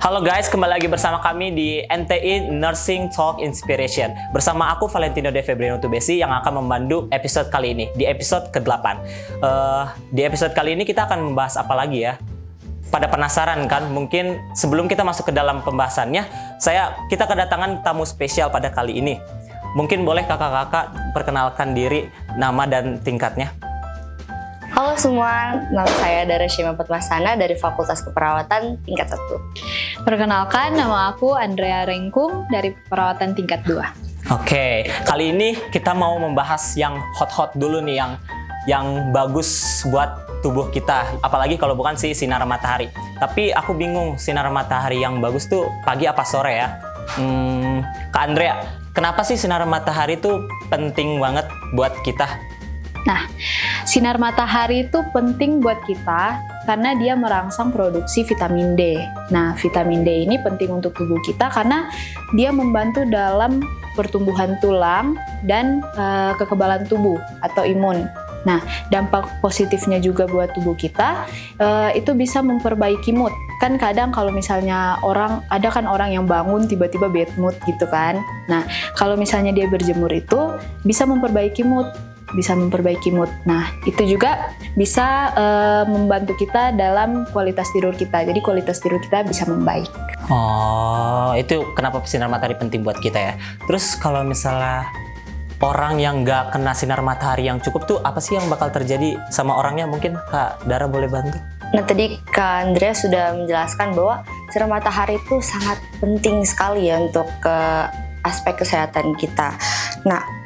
Halo guys, kembali lagi bersama kami di NTI Nursing Talk Inspiration. Bersama aku Valentino De Febrino Tubesi yang akan membantu episode kali ini, di episode ke-8. Di episode kali ini kita akan membahas apa lagi ya? Pada penasaran kan? Mungkin sebelum kita masuk ke dalam pembahasannya, kita kedatangan tamu spesial pada kali ini. Mungkin boleh kakak-kakak perkenalkan diri, nama dan tingkatnya. Halo semua, nama saya Dara Syema Patmasana dari Fakultas Keperawatan tingkat 1. Perkenalkan, nama aku Andrea Rengkung dari Perawatan tingkat 2. Oke, kali ini kita mau membahas yang hot-hot dulu nih, yang bagus buat tubuh kita. Apalagi kalau bukan sinar matahari. Tapi aku bingung, sinar matahari yang bagus tuh pagi apa sore ya? Kak Andrea, kenapa sih sinar matahari tuh penting banget buat kita? Nah, sinar matahari itu penting buat kita karena dia merangsang produksi vitamin D. Nah, vitamin D ini penting untuk tubuh kita karena dia membantu dalam pertumbuhan tulang dan kekebalan tubuh atau imun. Nah, dampak positifnya juga buat tubuh kita, itu bisa memperbaiki mood. Kan kadang kalau misalnya ada kan orang yang bangun tiba-tiba bad mood gitu kan. Nah, kalau misalnya dia berjemur itu bisa memperbaiki mood. Nah, itu juga bisa membantu kita dalam kualitas tidur kita. Jadi kualitas tidur kita bisa membaik. Oh, itu kenapa sinar matahari penting buat kita ya. Terus kalau misalnya orang yang nggak kena sinar matahari yang cukup tuh, apa sih yang bakal terjadi sama orangnya? Mungkin Kak Dara boleh bantu? Nah, tadi Kak Andrea sudah menjelaskan bahwa sinar matahari itu sangat penting sekali ya untuk aspek kesehatan kita. Nah,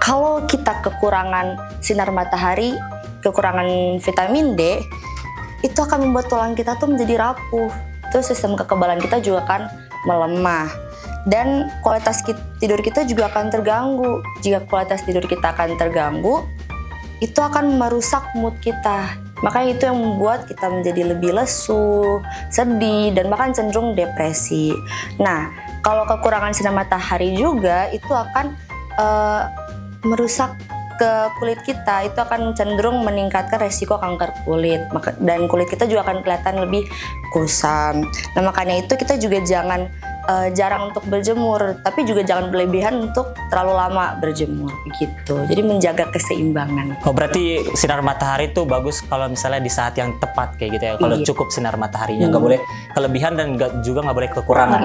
kalau kita kekurangan sinar matahari, kekurangan vitamin D, itu akan membuat tulang kita tuh menjadi rapuh. Terus sistem kekebalan kita juga akan melemah. Dan kualitas tidur kita juga akan terganggu. Jika kualitas tidur kita akan terganggu, itu akan merusak mood kita. Makanya itu yang membuat kita menjadi lebih lesu, sedih, dan bahkan cenderung depresi. Nah, kalau kekurangan sinar matahari juga, itu akan merusak ke kulit kita, itu akan cenderung meningkatkan resiko kanker kulit, dan kulit kita juga akan kelihatan lebih kusam. Nah, makanya itu kita juga jangan jarang untuk berjemur, tapi juga jangan berlebihan untuk terlalu lama berjemur begitu. Jadi menjaga keseimbangan. Oh, berarti sinar matahari itu bagus kalau misalnya di saat yang tepat kayak gitu ya. Kalau cukup sinar mataharinya, nggak boleh kelebihan dan juga nggak boleh kekurangan.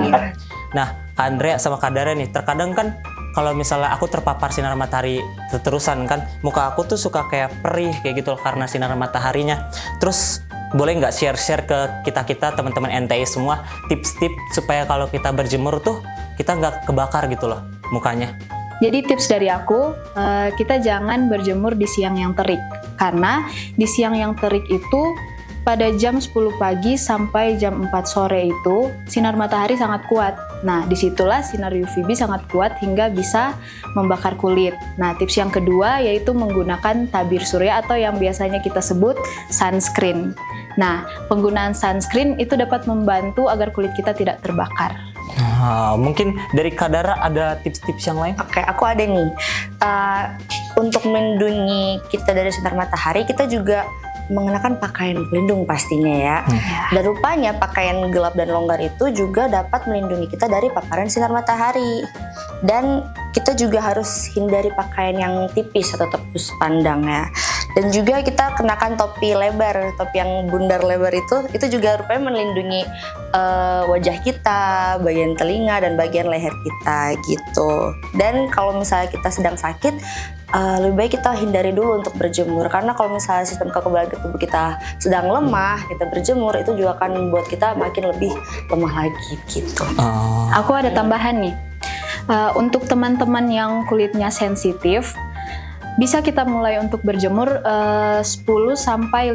Nah, Kak Andrea sama Kak Dara nih, terkadang kan kalau misalnya aku terpapar sinar matahari terusan kan, muka aku tuh suka kayak perih kayak gitu karena sinar mataharinya. Terus boleh nggak share ke kita teman-teman NTI semua tips-tips supaya kalau kita berjemur tuh kita nggak kebakar gitu loh mukanya? Jadi tips dari aku, kita jangan berjemur di siang yang terik. Karena di siang yang terik itu pada jam 10 pagi sampai jam 4 sore itu sinar matahari sangat kuat. Nah, disitulah sinar UVB sangat kuat hingga bisa membakar kulit. Nah, tips yang kedua yaitu menggunakan tabir surya atau yang biasanya kita sebut sunscreen. Nah, penggunaan sunscreen itu dapat membantu agar kulit kita tidak terbakar. Mungkin dari Kak Dara ada tips-tips yang lain? Oke, aku ada nih. Untuk melindungi kita dari sinar matahari, kita juga mengenakan pakaian pelindung pastinya ya. Dan rupanya pakaian gelap dan longgar itu juga dapat melindungi kita dari paparan sinar matahari. Dan kita juga harus hindari pakaian yang tipis atau tepus pandang ya. Dan juga kita kenakan topi lebar, topi yang bundar lebar itu juga rupanya melindungi wajah kita, bagian telinga dan bagian leher kita gitu. Dan kalau misalnya kita sedang sakit, lebih baik kita hindari dulu untuk berjemur, karena kalau misalnya sistem kekebalan tubuh kita sedang lemah, kita berjemur itu juga akan membuat kita makin lebih lemah lagi gitu. Aku ada tambahan nih, untuk teman-teman yang kulitnya sensitif, bisa kita mulai untuk berjemur 10-15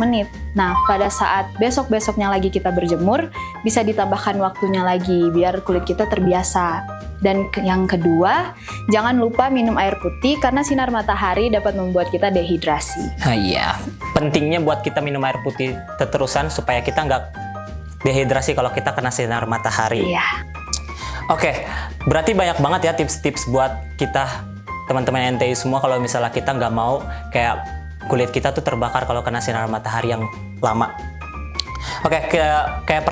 menit. Nah, pada saat besok-besoknya lagi kita berjemur, bisa ditambahkan waktunya lagi biar kulit kita terbiasa. Dan yang kedua, jangan lupa minum air putih karena sinar matahari dapat membuat kita dehidrasi. Iya, pentingnya buat kita minum air putih terusan supaya kita nggak dehidrasi kalau kita kena sinar matahari. Iya. Oke, berarti banyak banget ya tips-tips buat kita teman-teman NTI semua kalau misalnya kita nggak mau kayak kulit kita tuh terbakar kalau kena sinar matahari yang lama. Oke, kayak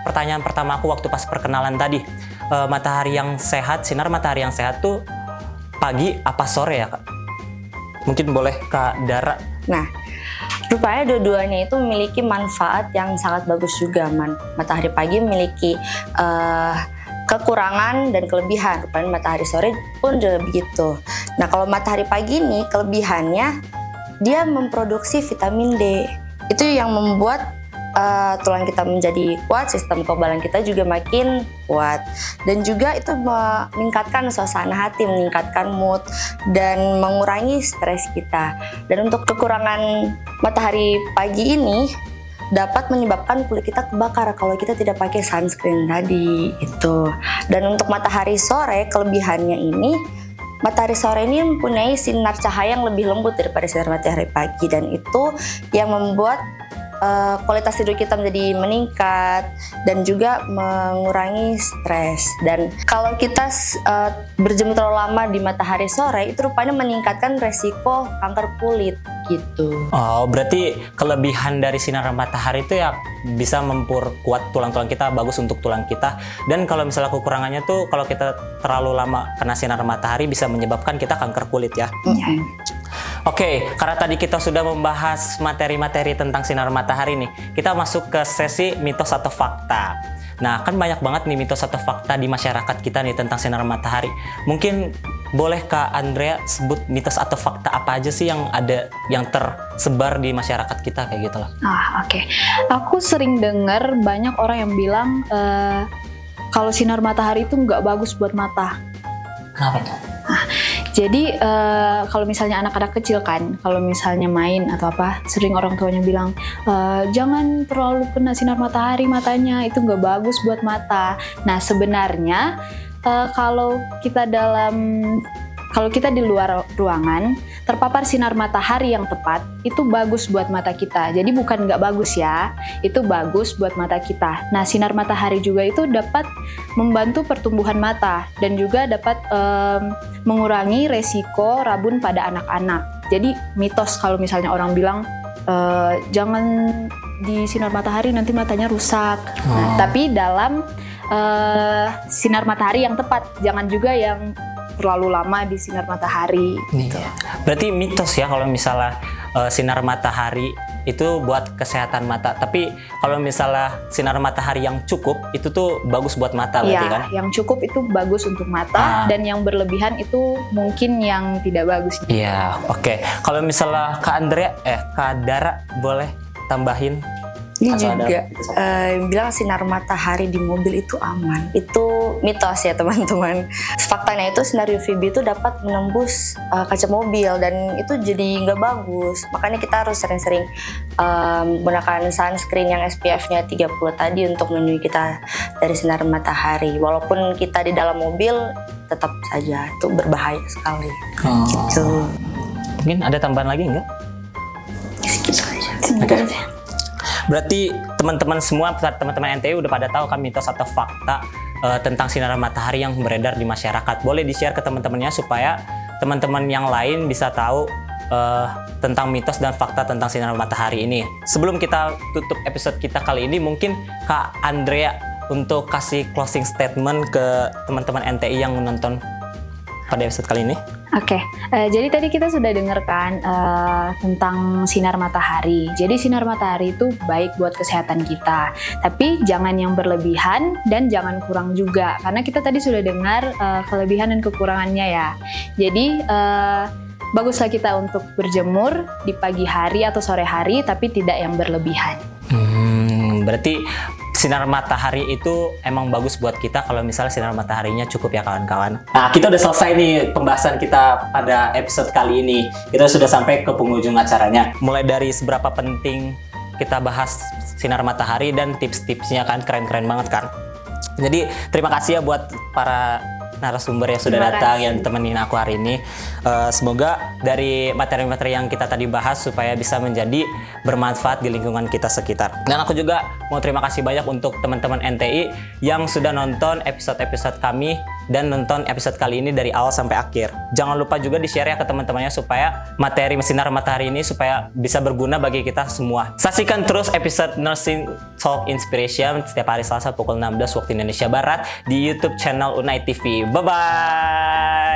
pertanyaan pertama aku waktu pas perkenalan tadi, matahari yang sehat, sinar matahari yang sehat tuh pagi apa sore ya Kak? Mungkin boleh Kak Dara. Nah, rupanya dua-duanya itu memiliki manfaat yang sangat bagus juga. Matahari pagi memiliki kekurangan dan kelebihan. Rupanya matahari sore pun juga begitu. Nah, kalau matahari pagi ini kelebihannya dia memproduksi vitamin D. Itu yang membuat tulang kita menjadi kuat, sistem kekebalan kita juga makin kuat, dan juga itu meningkatkan suasana hati, meningkatkan mood, dan mengurangi stres kita. Dan untuk kekurangan matahari pagi ini dapat menyebabkan kulit kita kebakar kalau kita tidak pakai sunscreen tadi itu. Dan untuk matahari sore, kelebihannya ini matahari sore ini mempunyai sinar cahaya yang lebih lembut daripada sinar matahari pagi, dan itu yang membuat kualitas tidur kita menjadi meningkat dan juga mengurangi stres. Dan kalau kita berjemur terlalu lama di matahari sore, itu rupanya meningkatkan resiko kanker kulit gitu. Oh, berarti kelebihan dari sinar matahari itu ya bisa memperkuat tulang-tulang kita, bagus untuk tulang kita. Dan kalau misalnya kekurangannya tuh kalau kita terlalu lama kena sinar matahari bisa menyebabkan kita kanker kulit ya. Oke, karena tadi kita sudah membahas materi-materi tentang sinar matahari nih, kita masuk ke sesi mitos atau fakta. Nah, kan banyak banget nih mitos atau fakta di masyarakat kita nih tentang sinar matahari. Mungkin boleh Kak Andrea sebut mitos atau fakta apa aja sih yang ada, yang tersebar di masyarakat kita kayak gitu lah. Oke. Aku sering dengar banyak orang yang bilang kalau sinar matahari itu nggak bagus buat mata. Kenapa tuh? Jadi kalau misalnya anak-anak kecil kan, kalau misalnya main atau apa, sering orang tuanya bilang jangan terlalu kena sinar matahari matanya, itu nggak bagus buat mata. Nah sebenarnya kalau kita di luar ruangan terpapar sinar matahari yang tepat, itu bagus buat mata kita. Jadi bukan nggak bagus ya, itu bagus buat mata kita. Nah sinar matahari juga itu dapat membantu pertumbuhan mata dan juga dapat mengurangi resiko rabun pada anak-anak. Jadi mitos kalau misalnya orang bilang jangan di sinar matahari nanti matanya rusak. Nah, tapi dalam sinar matahari yang tepat, jangan juga yang terlalu lama di sinar matahari. Gitu. Berarti mitos ya kalau misalnya sinar matahari itu buat kesehatan mata. Tapi kalau misalnya sinar matahari yang cukup itu tuh bagus buat mata berarti kan? Yang cukup itu bagus untuk mata dan yang berlebihan itu mungkin yang tidak bagus. Iya, oke. Kalau misalnya Kak Dara boleh tambahin? Ini juga bilang sinar matahari di mobil itu aman. Itu mitos ya teman-teman. Faktanya itu sinar UVB itu dapat menembus kaca mobil dan itu jadi nggak bagus. Makanya kita harus sering-sering menggunakan sunscreen yang SPF-nya 30 tadi untuk melindungi kita dari sinar matahari. Walaupun kita di dalam mobil tetap saja itu berbahaya sekali. Gitu. Mungkin ada tambahan lagi nggak? Segitu aja. Oke. Berarti teman-teman semua, teman-teman NTI udah pada tahu kan mitos atau fakta tentang sinar matahari yang beredar di masyarakat. Boleh di-share ke teman-temannya supaya teman-teman yang lain bisa tahu tentang mitos dan fakta tentang sinar matahari ini. Sebelum kita tutup episode kita kali ini, mungkin Kak Andrea untuk kasih closing statement ke teman-teman NTI yang menonton pada episode kali ini. Oke, jadi tadi kita sudah dengarkan tentang sinar matahari. Jadi sinar matahari itu baik buat kesehatan kita, tapi jangan yang berlebihan dan jangan kurang juga. Karena kita tadi sudah dengar kelebihan dan kekurangannya ya. Jadi baguslah kita untuk berjemur di pagi hari atau sore hari, tapi tidak yang berlebihan. Berarti sinar matahari itu emang bagus buat kita kalau misalnya sinar mataharinya cukup ya kawan-kawan. Nah, kita udah selesai nih pembahasan kita pada episode kali ini. Kita sudah sampai ke penghujung acaranya. Mulai dari seberapa penting kita bahas sinar matahari dan tips-tipsnya kan keren-keren banget kan. Jadi terima kasih ya buat para narasumber yang sudah datang yang temenin aku hari ini. Semoga dari materi-materi yang kita tadi bahas supaya bisa menjadi bermanfaat di lingkungan kita sekitar. Dan aku juga mau terima kasih banyak untuk teman-teman NTI yang sudah nonton episode-episode kami dan nonton episode kali ini dari awal sampai akhir. Jangan lupa juga di-share ya ke teman-temannya supaya materi Sinar Matahari ini supaya bisa berguna bagi kita semua. Saksikan terus episode Nursing Talk Inspiration setiap hari Selasa pukul 16 waktu Indonesia Barat di YouTube channel Unai TV. Bye-bye!